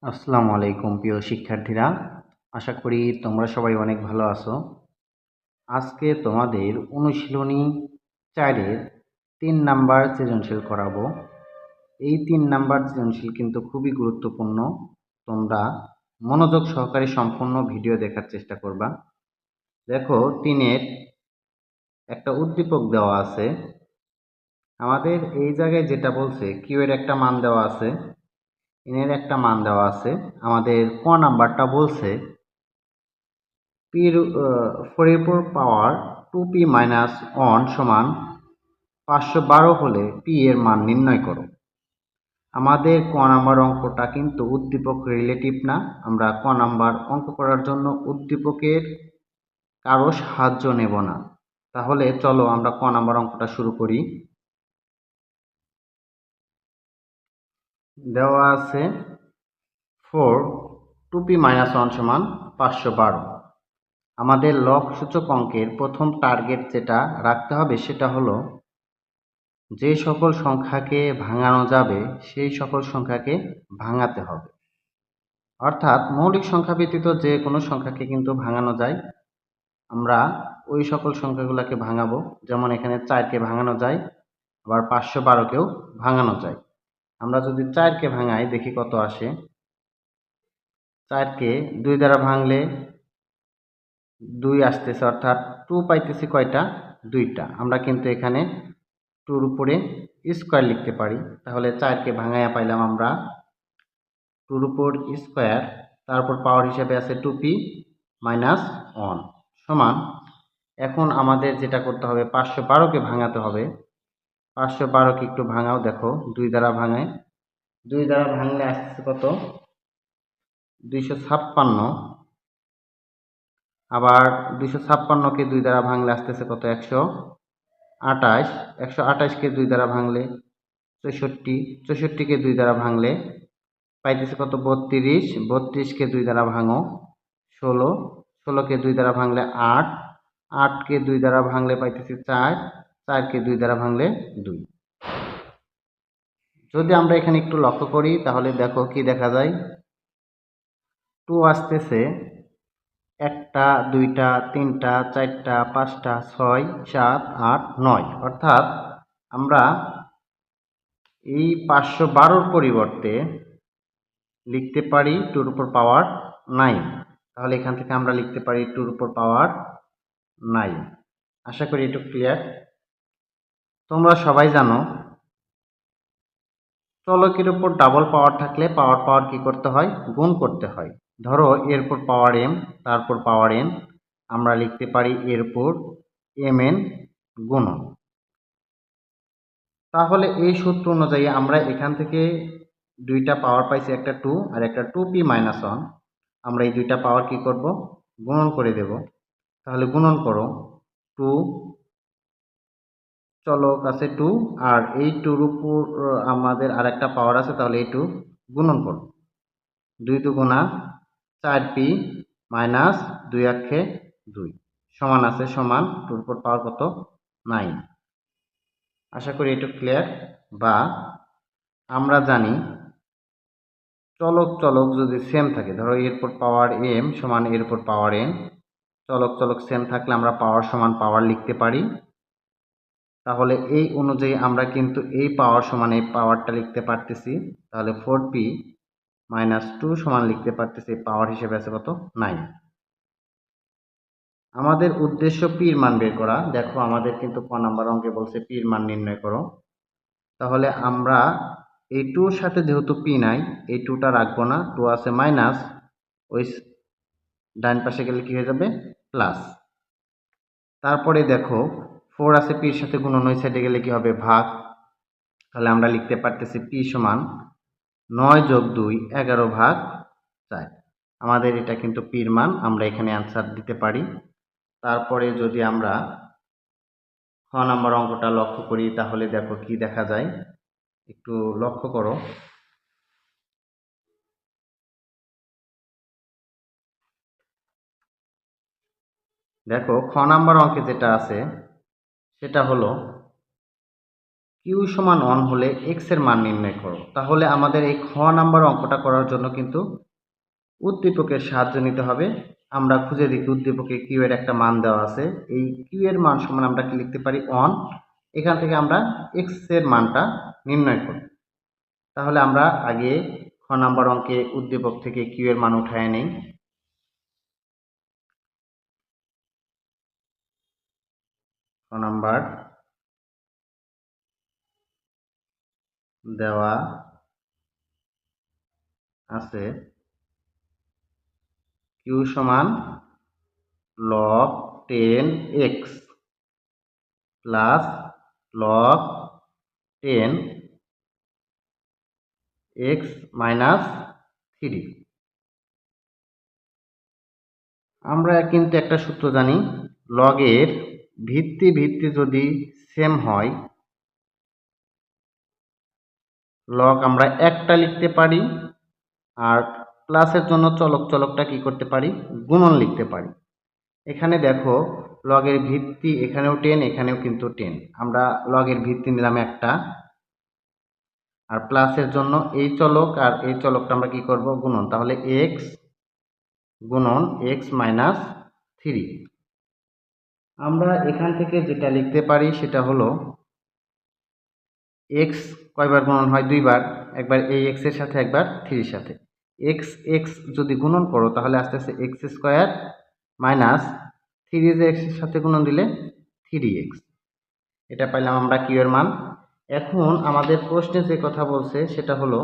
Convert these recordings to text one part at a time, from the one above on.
আসসালামু আলাইকুম প্রিয় শিক্ষার্থীরা, আশা করি তোমরা সবাই অনেক ভালো আছো। আজকে তোমাদের অনুশীলনী 4-এর 3 নাম্বার সৃজনশীল করাবো। এই 3 নাম্বার সৃজনশীল কিন্তু খুবই গুরুত্বপূর্ণ। তোমরা মনোযোগ সহকারে সম্পূর্ণ ভিডিও দেখার চেষ্টা করবা। দেখো 3-এর একটা উদ্দীপক দেওয়া আছে। আমাদের এই জায়গায় যেটা বলছে কিউ এর একটা মান দেওয়া আছে, এর একটা মান দেওয়া আছে। আমাদের ক নাম্বারটা বলছে ফোর এর পাওয়ার 2p মাইনাস 1 সমান 512 হলে পি এর মান নির্ণয় করো। আমাদের ক নাম্বার অঙ্কটা কিন্তু উদ্দীপক রিলেটিভ না। আমরা ক নাম্বার অঙ্ক করার জন্য উদ্দীপকের কারো সাহায্য নেব না। তাহলে চলো আমরা ক নাম্বার অঙ্কটা শুরু করি। দেওয়া আছে 4 2p মাইনাস 1 সমান 512। আমাদের লব সূচক অঙ্কের প্রথম টার্গেট যেটা রাখতে হবে সেটা হলো যে সকল সংখ্যাকে ভাঙানো যাবে সেই সকল সংখ্যাকে ভাঙাতে হবে। অর্থাৎ মৌলিক সংখ্যা ব্যতীত যে কোনো সংখ্যাকে কিন্তু ভাঙানো যায়। আমরা ওই সকল সংখ্যাগুলোকে ভাঙাবো। যেমন এখানে 4কে ভাঙানো যায়, আবার 512কেও ভাঙানো যায়। আমরা যদি 4কে ভাঙাই দেখি কত আসে। 4কে 2 দ্বারা ভাঙলে 2 আসতেছে, অর্থাৎ 2 পাইতেছি কয়টা? 2টা। আমরা কিন্তু এখানে 2-র উপরে স্কোয়ার লিখতে পারি। তাহলে 4কে ভাঙাইয়া পাইলাম আমরা 2-র উপর স্কোয়ার, তারপর পাওয়ার হিসাবে আছে 2p মাইনাস 1 সমান। এখন আমাদের যেটা করতে হবে 512কে ভাঙাতে হবে। 512কে একটু ভাঙাও, দেখো 2 দ্বারা ভাঙায়। 2 দ্বারা ভাঙলে আসতেছে কত? 256। আবার 256কে 2 দ্বারা ভাঙলে আসতেছে কত? 128। 128কে 2 দ্বারা ভাঙলে 64। 64কে 2 দ্বারা ভাঙলে পাইতেছে কত? 32। 32কে 2 দ্বারা ভাঙো 16। 16কে 2 দ্বারা ভাঙলে 8। 8কে 2 দ্বারা ভাঙলে পাইতেছি 4। 4কে 2 দ্বারা ভাঙলে 2। যদি আমরা এখানে একটু লক্ষ্য করি তাহলে দেখো কি দেখা যায়। 2 আসতেছে 1টা 2টা 3টা 4টা 5টা 6 7 8 9, অর্থাৎ আমরা এই 512র পরিবর্তে লিখতে পারি 2-র উপর পাওয়ার 9। তাহলে এখান থেকে আমরা লিখতে পারি 2-র উপর পাওয়ার 9। আশা করি একটু ক্লিয়ার। তোমরা সবাই জানো চলকের উপর ডাবল পাওয়ার থাকলে পাওয়ার পাওয়ার কি করতে হয়? গুণ করতে হয়। ধরো এর উপর পাওয়ার m, তারপর পাওয়ার n, আমরা লিখতে পারি এর উপর mn গুণন। তাহলে এই সূত্র অনুযায়ী আমরা এখান থেকে দুইটা পাওয়ার পাইছি, একটা 2 আর একটা 2p মাইনাস 1। আমরা এই দুইটা পাওয়ার কি করব? গুণন করে দেব। তাহলে গুণন করো 2, চলক আছে 2, আর এই 2-র উপর আমাদের আরেকটা পাওয়ার আছে, তাহলে এই 2 গুণন করো। 2 দুগুণা 4p মাইনাস 2 একে 2 সমান আছে সমান 2-র উপর পাওয়ার কত? 9। আশা করি এটা ক্লিয়ার। বা আমরা জানি চলক চলক যদি সেম থাকে, ধরো এর উপর পাওয়ার m সমান এর উপর পাওয়ার n, চলক চলক সেম থাকলে আমরা পাওয়ার সমান পাওয়ার লিখতে পারি। তাহলে এই অনুযায়ী আমরা কিন্তু এই পাওয়ার সমান এই পাওয়ারটা লিখতে পারতেছি। তাহলে 4p মাইনাস 2 সমান লিখতে পারতেছি পাওয়ার হিসেবে আছে কত? 9। আমাদের উদ্দেশ্য পির মান বের করা। দেখো আমাদের কিন্তু ক নাম্বার অঙ্কে বলছে পির মান নির্ণয় করো। তাহলে আমরা এই 2-র সাথে যেহেতু পি নাই, এই 2টা রাখবো না। 2 আছে মাইনাস, ওই ডান পাশে গেলে কি হয়ে যাবে? প্লাস। তারপরে দেখো 4 আছে পির সাথে গুণন, ওই সাইডে গেলে কি হবে? ভাগ। তাহলে আমরা লিখতে পারতেছি পি সমান 9 যোগ 2 11 ভাগ 4। আমাদের এটা কিন্তু পির মান, আমরা এখানে অ্যান্সার দিতে পারি। তারপরে যদি আমরা খ নাম্বার অঙ্কটা লক্ষ্য করি তাহলে দেখো কি দেখা যায়, একটু লক্ষ্য করো। দেখো খ নাম্বার অঙ্কে যেটা আছে সেটা হলো কিউ সমান 1 হলে এক্স এর মান নির্ণয় করো। তাহলে আমাদের এই খ নাম্বার অঙ্কটা করার জন্য কিন্তু উদ্দীপকের সাহায্য নিতে হবে। আমরা খুঁজে দেখি উদ্দীপকে কিউ এর একটা মান দেওয়া আছে। এই কিউ এর মান সমান আমরা কি লিখতে পারি 1। এখান থেকে আমরা এক্স এর মানটা নির্ণয় করি। তাহলে আমরা আগে খ নাম্বার অঙ্কে উদ্দীপক থেকে কিউ এর মান উঠায় নেই। খ নাম্বার দেওয়া আছে কিউ সমান log 10x plus log 10x minus 3। আমরা কিন্তু একটা সূত্র জানি, লগের ভিত্তি যদি সেম হয়, লগ আমরা একটা লিখতে পারি, আর প্লাসের জন্য চলকটা কি করতে পারি, গুণন লিখতে পারি। এখানে দেখো লগের ভিত্তি এখানেও 10, এখানেও কিন্তু 10। আমরা লগের ভিত্তি নিলাম একটা, আর প্লাসের জন্য এই চলক আর এই চলকটা আমরা কি করব, গুণন। তাহলে x গুণন x মাইনাস 3। আমরা এখান থেকে যেটা লিখতে পারি সেটা হলো x কয়বার গুণন হয়, দুইবার, একবার এই x এর সাথে একবার 3 এর সাথে। x যদি গুণন করো তাহলে আস্তে আস্তে x স্কয়ার মাইনাস 3 যে x এর সাথে গুণন দিলে 3x। এটা পাইলাম আমরা কিউ এর মান। এখন আমাদের প্রশ্নে যে কথা বলছে সেটা হলো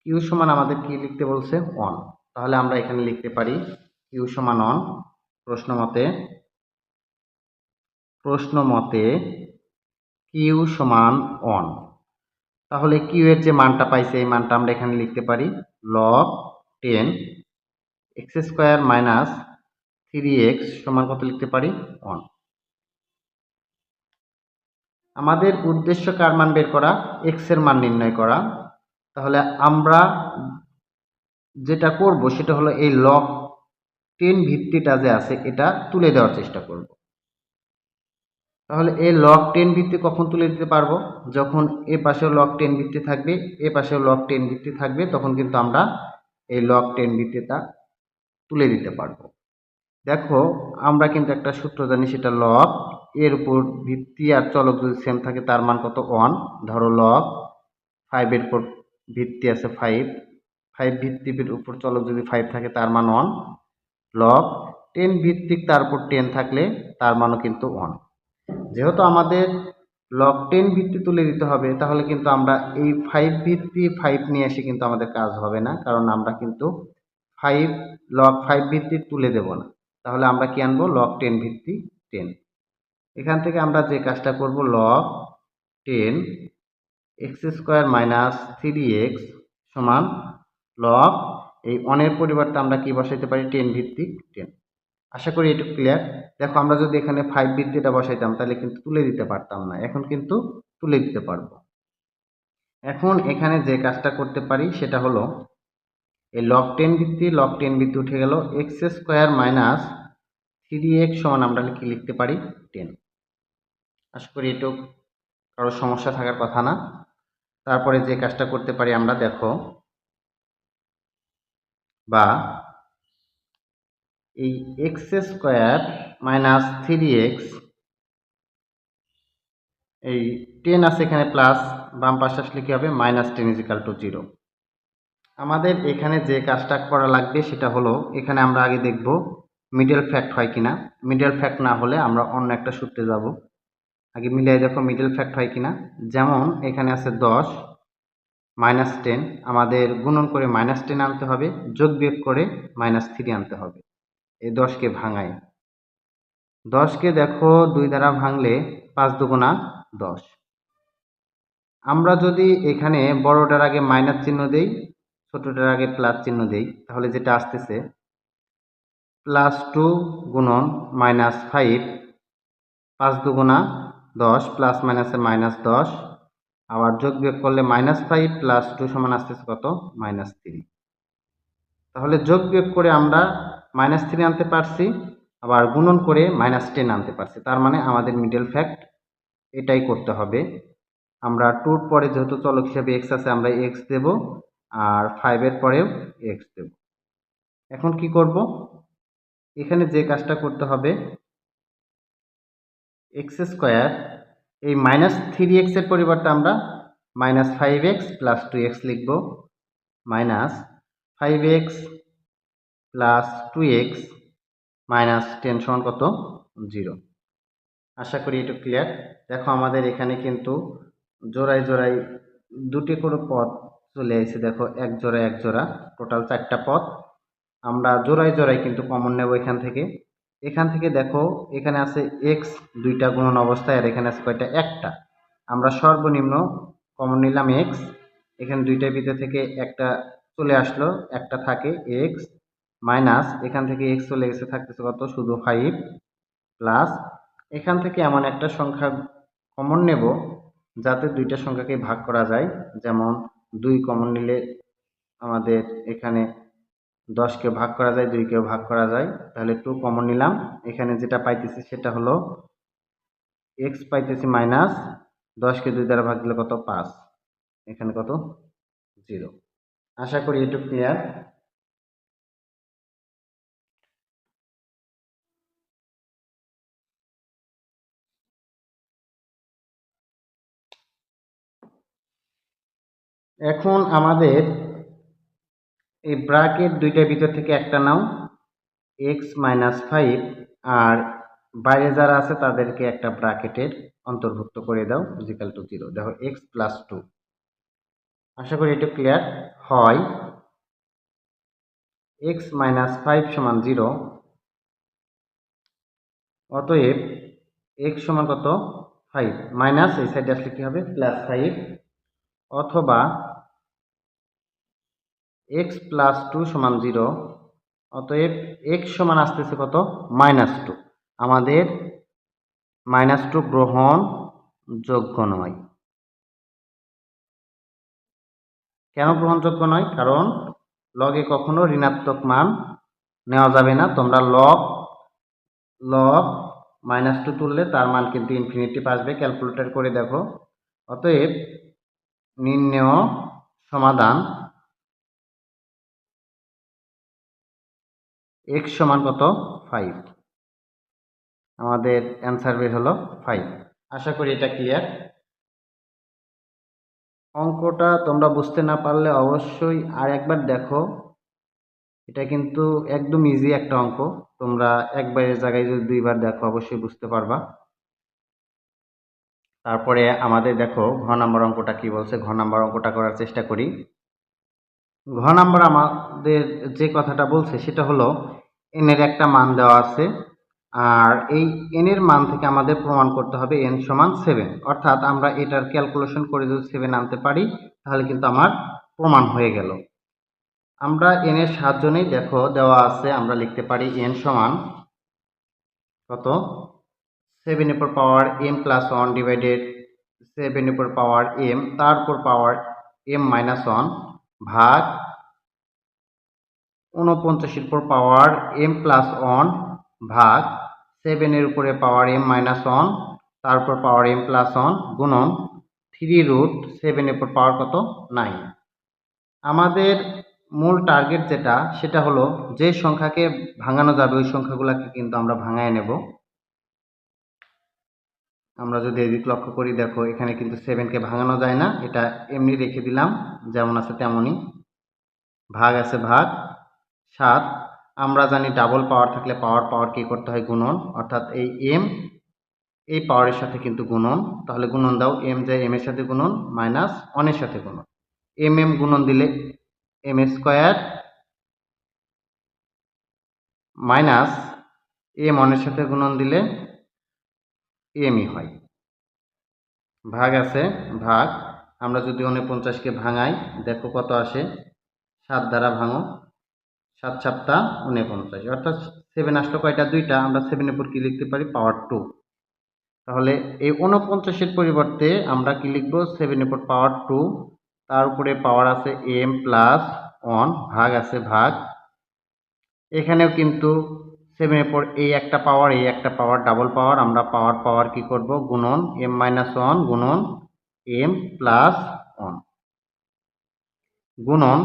কিউ সমান আমাদের কি লিখতে বলছে 1। তাহলে আমরা এখানে লিখতে পারি কিউ সমান 1। প্রশ্ন মতে কিউ সমান 1। তাহলে কিউ এর যে মানটা পাইছে এই মানটা আমরা এখানে লিখতে পারি log 10 x square minus 3x সমান কত লিখতে পারি 1। আমাদের উদ্দেশ্য কার মান বের করা, x এর মান নির্ণয় করা। তাহলে আমরা যেটা করব সেটা হলো এই log 10 ভিত্তিটা যে আছে এটা তুলে দেওয়ার চেষ্টা করব। তাহলে এই log 10 ভিত্তি কখন তুলে দিতে পারবো, যখন এ পাশেও log 10 ভিত্তি থাকবে, এ পাশেও log 10 ভিত্তি থাকবে, তখন কিন্তু আমরা এই log 10 ভিত্তিটা তুলে দিতে পারবো। দেখো আমরা কিন্তু একটা সূত্র জানি, সেটা log এর উপর ভিত্তি আর চলক যদি সেম থাকে তার মান কত 1। ধরো log 5 এর উপর ভিত্তি আছে 5 ভিত্তির উপর চলক যদি 5 থাকে তার মান 1। log 10 ভিত্তিক তার উপর 10 থাকলে তার মানও কিন্তু 1। যেহেতু আমাদের log 10 ভিত্তি তুলে দিতে হবে, তাহলে কিন্তু আমরা এই 5 ভিত্তি 5 নিয়ে এসে কিন্তু আমাদের কাজ হবে না, কারণ আমরা কিন্তু log 5 ভিত্তি তুলে দেব না। তাহলে আমরা কি আনবো, log 10 ভিত্তি 10। এখান থেকে আমরা যে কাজটা করব, log 10 x square minus 3x সমান log এই 1 এর পরিবর্তে আমরা কি বসাইতে পারি, 10 ভিত্তিক 10। আশা করি এটুকু ক্লিয়ার। দেখো আমরা যদি এখানে 5 ভিত্তিটা বসাইতাম তাহলে কিন্তু তুলে দিতে পারতাম না, এখন কিন্তু তুলে দিতে পারবো। এখন এখানে যে কাজটা করতে পারি সেটা হলো এই log 10 ভিত্তি উঠে গেল, x স্কয়ার মাইনাস 3x সমান আমরা কি লিখতে পারি 10। আশা করি এটুকু কারো সমস্যা থাকার কথা না। তারপরে যে কাজটা করতে পারি আমরা, দেখো বা এই x স্কয়ার মাইনাস 3x, এই 10 আছে এখানে প্লাস, বাম পাশে আসলে কি হবে, মাইনাস 10 ইজিক্যাল টু 0। আমাদের এখানে যে কাজটা করা লাগবে সেটা হলো, এখানে আমরা আগে দেখব মিডল ফ্যাক্ট হয় কিনা। মিডল ফ্যাক্ট না হলে আমরা অন্য একটা সূত্রে যাব। আগে মিলিয়ে দেখো মিডল ফ্যাক্ট হয় কিনা। যেমন এখানে আছে 10 মাইনাস 10, আমাদের গুণন করে মাইনাস 10 আনতে হবে, যোগ বিয়োগ করে মাইনাস 3 আনতে হবে। এই 10কে ভাঙাই, 10কে দেখো 2 দ্বারা ভাঙলে 5 দুগুণা 10। আমরা যদি এখানে বড়টার আগে মাইনাস চিহ্ন দেই, ছোটটার আগে প্লাস চিহ্ন দেই, তাহলে যেটা আসতেছে +2 গুণন -5, 5 দুগুণা 10, প্লাস মাইনাসে -10, আবার যোগ বিয়োগ করলে -5 + 2 সমান আসতেছে কত, -3। তাহলে যোগ বিয়োগ করে আমরা -3 আনতে পারছি, আবার গুণন করে -10 আনতে পারছি। তার মানে আমাদের মিডল ফ্যাক্ট এটাই করতে হবে। আমরা 2 এর পরে যেহেতু চলক হিসেবে x আছে আমরা x দেব, আর 5 এর পরেও x দেব। এখন কি করব, এখানে যে কাজটা করতে হবে, x স্কয়ার এই -3x এর পরিবর্তে আমরা -5x + 2x লিখব, -5x + 2x -10 সমান কত? 0। আশা করি এটা ক্লিয়ার। দেখো আমাদের এখানে কিন্তু জোড়ায় জোড়ায় দুটি করে পদ চলে আসছে। দেখো এক জোড়া এক জোড়া, টোটাল 4টা পদ। আমরা জোড়ায় জোড়ায় কিন্তু কমন নেব এখান থেকে। এখান থেকে দেখো এখানে আছে x 2টা গুণন অবস্থায়, আর এখানে আছে কয়টা? একটা। আমরা সর্বনিম্ন কমন নিলাম x, এখানে 2টার ভিতর থেকে একটা চলে আসলো, একটা থাকে x মাইনাস এখান থেকে x চলে গেছে, থাকতেছে কত? শুধু 5 প্লাস এখান থেকে এমন একটা সংখ্যা কমন নেব যাতে দুইটা সংখ্যাকে ভাগ করা যায়। যেমন 2 কমন নিলে আমাদের এখানে 10কে ভাগ করা যায়, 2কেও ভাগ করা যায়। তাহলে 2 কমন নিলাম, এখানে যেটা পাইতেছি সেটা হলো x পাইতেছি মাইনাস 10কে 2 দ্বারা ভাগ দিলে কত? 5। এখানে কত? 0। আশা করি এটুকু ক্লিয়ার। এখন আমাদের এই ব্র্যাকেট দুইটার ভিতর থেকে একটা নাও, x - 5, আর বাইরে যারা আছে তাদেরকে একটা ব্র্যাকেটের অন্তর্ভুক্ত করে দাও, ইজিক্যাল টু 0। দেখো x + 2। আশা করি এটা ক্লিয়ার। হয় x - 5 সমান 0, অতএব x সমান কত? 5, মাইনাস এই সাইডে আসলে কি হবে? +5, অথবা x + 2 সমান 0, অতএব x সমান আসতেছে কত? -2। আমাদের -2 গ্রহণযোগ্য নয়। কেন গ্রহণযোগ্য নয়? কারণ লগে কখনো ঋণাত্মক মান নেওয়া যাবে না। তোমরা লগ -2 তুললে তার মান কিন্তু ইনফিনিটিভ আসবে। ক্যালকুলেটর করে দেখো। অতএব নির্ণেয় সমাধান x সমান কত? 5। আমাদের অ্যান্সার বের হলো 5। আশা করি এটা ক্লিয়ার। অঙ্কটা তোমরা বুঝতে না পারলে অবশ্যই আর একবার দেখো। এটা কিন্তু একদম ইজি একটা অঙ্ক। তোমরা একবারের জায়গায় যদি 2বার দেখো অবশ্যই বুঝতে পারবা। তারপরে আমাদের দেখো ঘ নাম্বার অঙ্কটা কি বলছে, ঘ নাম্বার অঙ্কটা করার চেষ্টা করি। ঘ নাম্বার আমাদের যে কথাটা বলছে সেটা হলো n এর একটা মান দেওয়া আছে, আর এই n এর মান থেকে আমাদের প্রমাণ করতে হবে n সমান 7। অর্থাৎ আমরা এটার ক্যালকুলেশন করে যদি 7 আনতে পারি তাহলে কিন্তু আমার প্রমাণ হয়ে গেল। আমরা n এর সাহায্য নেই। দেখো দেওয়া আছে, আমরা লিখতে পারি n সমান কত? 7 এর পাওয়ার m + 1 ডিভাইডেড 7 এর পাওয়ার m তার উপর পাওয়ার m - 1 ভাগ 49 এর পাওয়ার m + 1 ভাগ 7 এর উপরে পাওয়ার m - 1 তার উপর পাওয়ার m + 1 গুণন 3√7 এর পাওয়ার কত? 9। আমাদের মূল টার্গেট যেটা সেটা হলো যে সংখ্যাকে ভাঙানো যাবে ওই সংখ্যাগুলোকে কিন্তু আমরা ভাঙায় নেব। আমরা যদি এদিক লক্ষ্য করি, দেখো এখানে কিন্তু 7কে ভাঙানো যায় না, এটা এমনি রেখে দিলাম, যেমন আছে তেমনই। ভাগ আছে ভাগ 7। আমরা জানি ডাবল পাওয়ার থাকলে পাওয়ার কি করতে হয়? গুণন। অর্থাৎ এই m এই পাওয়ারের সাথে কিন্তু গুণন, তাহলে গুণন দাও। m যায় m এর সাথে গুণন, মাইনাস 1 এর সাথে গুণন। m গুণন দিলে m স্কয়ার, মাইনাস m 1 এর সাথে গুণন দিলে mই হয়। ভাগ আছে ভাগ, আমরা যদি 49কে ভাঙাই দেখো কত আসে? 7 দ্বারা ভাঙো, 7 × 7 = 49। অর্থাৎ 7 আসলো কয়টা? 2টা। আমরা 7 এর উপর কি লিখতে পারি? পাওয়ার 2। তাহলে এই 49 এর পরিবর্তে আমরা কি লিখব? 7 এর উপর পাওয়ার 2, তার উপরে পাওয়ার আছে m + 1, ভাগ আছে ভাগ। এখানেও কিন্তু 7 এর উপর এই একটা পাওয়ার ডাবল পাওয়ার, আমরা পাওয়ার কি করব? গুণন m - 1 গুণন m প্লাস 1 গুণন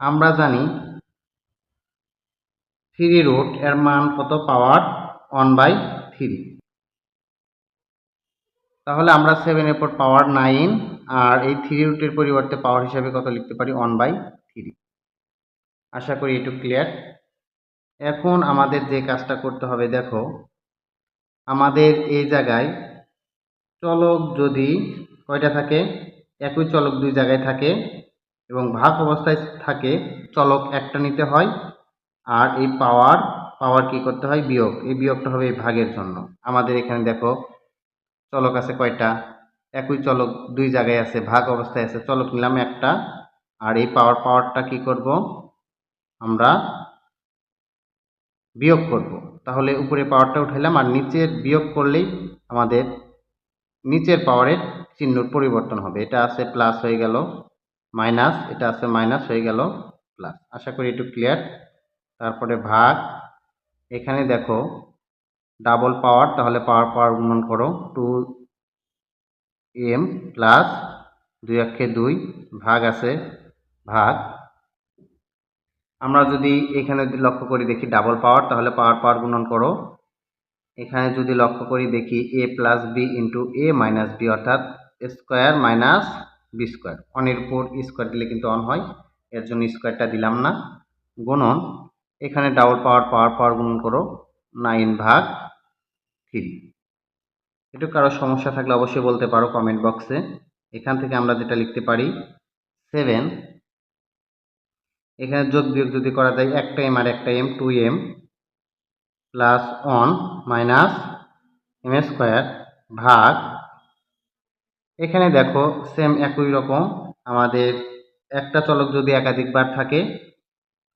আমরা জানি 3 রুট এর মান কত পাওয়ার 1/3 তাহলে আমরা 7 এর পর পাওয়ার 9 আর এই 3 রুটের পরিবর্তে পাওয়ার হিসাবে কত লিখতে পারি 1/3 আশা করি একটু ক্লিয়ার এখন আমাদের যে কাজটা করতে হবে দেখো আমাদের এই জায়গায় চলক যদি কয়টা থাকে একই চলক দুই জায়গায় থাকে এবং ভাগ অবস্থায় থাকে চলক একটা নিতে হয় আর এই পাওয়ার কি করতে হয় বিয়োগ এই বিয়োগটা হবে এই ভাগের জন্য আমাদের এখানে দেখো চলক আছে কয়টা একই চলক দুই জায়গায় আছে ভাগ অবস্থায় আছে চলক নিলাম একটা আর এই পাওয়ারটা কি করব আমরা বিয়োগ করব তাহলে উপরে পাওয়ারটা উঠাইলাম আর নিচের বিয়োগ করলেই আমাদের নিচের পাওয়ারের চিহ্নর পরিবর্তন হবে এটা আছে প্লাস হয়ে গেল মাইনাস এটা আছে মাইনাস হয়ে গেল প্লাস আশা করি একটু ক্লিয়ার তারপরে ভাগ এখানে দেখো ডাবল পাওয়ার তাহলে পাওয়ার গুণন করো 2m প্লাস 2 একে 2 ভাগ আছে ভাগ আমরা যদি এখানে লক্ষ্য করি দেখি ডাবল পাওয়ার তাহলে পাওয়ার গুণন করো এখানে যদি লক্ষ্য করি দেখি a plus B into a minus B অর্থাৎ স্কোয়ার মাইনাস বি স্কোয়ার অনের উপর স্কোয়ার দিলে কিন্তু অন হয় এর জন্য স্কোয়ারটা দিলাম না গুণন এখানে ডাবল পাওয়ার গুণন করো 9 ভাগ 3 একটু কারো সমস্যা থাকলে অবশ্যই বলতে পারো কমেন্ট বক্সে এখান থেকে আমরা যেটা লিখতে পারি 7 এখানে যোগ বিয়োগ যদি করা যায় একটা m আর একটা m 2m plus 1 minus m square ভাগ এখানে দেখো সেম একই রকম আমাদের একটা চলক যদি একাধিকবার থাকে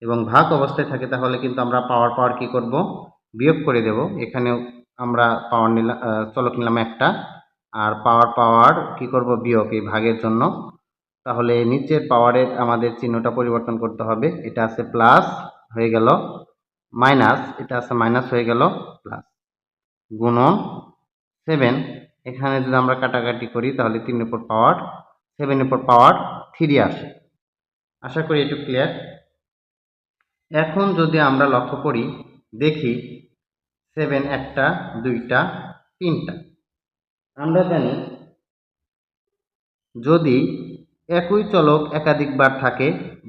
এবং ভাগ অবস্থায় থাকে তাহলে কিন্তু আমরা পাওয়ার কি করব বিয়োগ করে দেব এখানেও আমরা পাওয়ার নিলাম চলক নিলাম একটা আর পাওয়ার কি করব বিয়োগ এই ভাগের জন্য তাহলে নিচের পাওয়ারের আমাদের চিহ্নটা পরিবর্তন করতে হবে এটা আছে প্লাস হয়ে গেল মাইনাস এটা আছে মাইনাস হয়ে গেল প্লাস গুণন 7 এখানে যদি আমরা কাটাকাটি করি তাহলে 3 এর উপর পাওয়ার 7 এর উপর পাওয়ার 3 আসে আশা করি একটু ক্লিয়ার এখন যদি আমরা লক্ষ্য করি দেখি 7 একটা দুইটা তিনটা আমরা জানি যদি একই চলক একাধিকবার থাকে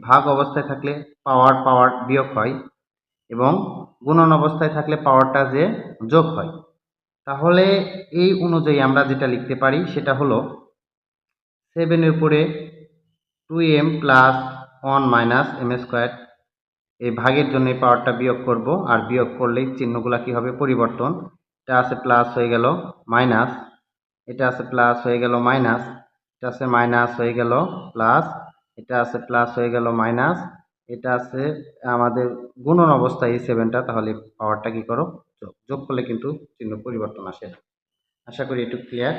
ভাগ অবস্থায় থাকলে পাওয়ার বিয়োগ হয় এবং গুণন অবস্থায় থাকলে পাওয়ারটা যে যোগ হয় তাহলে এই অনুযায়ী আমরা যেটা লিখতে পারি সেটা হলো 7 এর উপরে 2m plus 1 minus m square এই ভাগের জন্য এই পাওয়ারটা বিয়োগ করব আর বিয়োগ করলেই চিহ্নগুলো কি হবে পরিবর্তন এটা আছে প্লাস হয়ে গেল মাইনাস এটা আছে প্লাস হয়ে গেল মাইনাস এটা আছে মাইনাস হয়ে গেল প্লাস এটা আছে প্লাস হয়ে গেল মাইনাস এটা আছে আমাদের গুণন অবস্থায় এই 7টা তাহলে পাওয়ারটা কি করো যোগ করলে কিন্তু চিহ্ন পরিবর্তন আসে আশা করি একটু ক্লিয়ার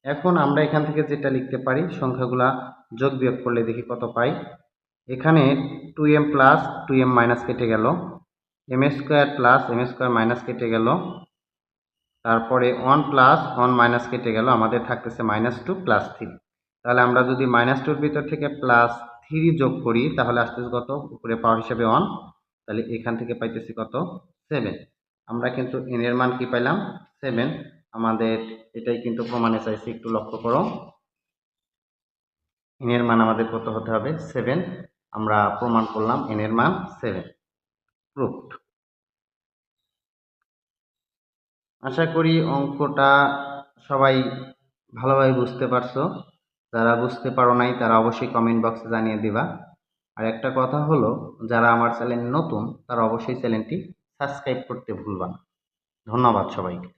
এখন আমরা এখান থেকে যেটা লিখতে পারি সংখ্যাগুলা যোগ বিয়োগ করলে দেখি কত পাই এখানে 2m প্লাস 2m মাইনাস কেটে গেল m square plus m square minus কেটে গেল তারপরে 1 প্লাস 1 মাইনাস কেটে গেল আমাদের থাকতেছে -2 প্লাস 3 তাহলে আমরা যদি -2 এর ভিতর থেকে প্লাস 3 যোগ করি তাহলে আসতেছে কত উপরে পাওয়ার হিসাবে 1 তাহলে এখান থেকে পাইতেছি কত 7 আমরা কিন্তু n এর মান কি পাইলাম 7 আমাদের এটাই কিন্তু প্রমাণে চাইছি একটু লক্ষ্য করো n এর মান আমাদের কত হতে হবে 7 আমরা প্রমাণ করলাম n এর মান 7 প্রুফড আশা করি অঙ্কটা সবাই ভালোভাবে বুঝতে পারছো যারা বুঝতে পারো নাই তারা অবশ্যই কমেন্ট বক্সে জানিয়ে দিবা আর একটা কথা হলো যারা আমার চ্যানেল নতুন তারা অবশ্যই চ্যানেলটি সাবস্ক্রাইব করতে ভুলবা না ধন্যবাদ সবাইকে